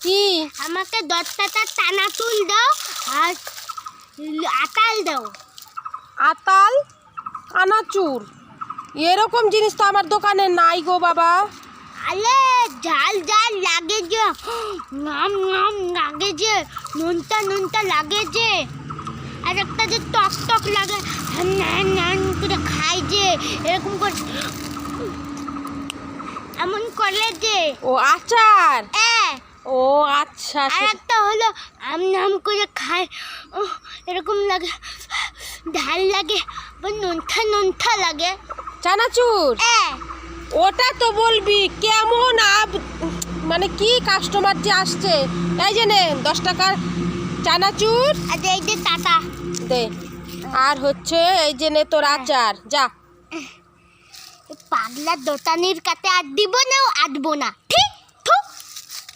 কি আমাকে 10 টাকা চানাচুর দাও আর আটাল দাও। আতাল আনাচুর এরকম জিনিস তো আমার দোকানে নাই গো বাবা। আরে ঝাল ঝাল লাগে যে, নাম নাম লাগে যে, নুনটা নুনটা লাগে যে, আর একটা যে টক টক লাগে নান নান করে খাই যে, এরকম করে এমন করলে যে। ও আচার। হ্যাঁ। ও আচ্ছা আর একটা হলো আম নাম করে খায়, এরকম লাগে, ঝাল লাগে, নুনটা নুনটা লাগে। চানাচুর হ্যাঁ। ওটা তো বলবি কেমন মানে কি কাস্টমার যে আসছে। এই যে নে 10 টাকার চানাচুর আর এই যে টাটা দে, আর হচ্ছে এই যে নে তোর আচার যা। পাগলা দোকানির কাছে আর দিব না, আটবো না, ঠিক।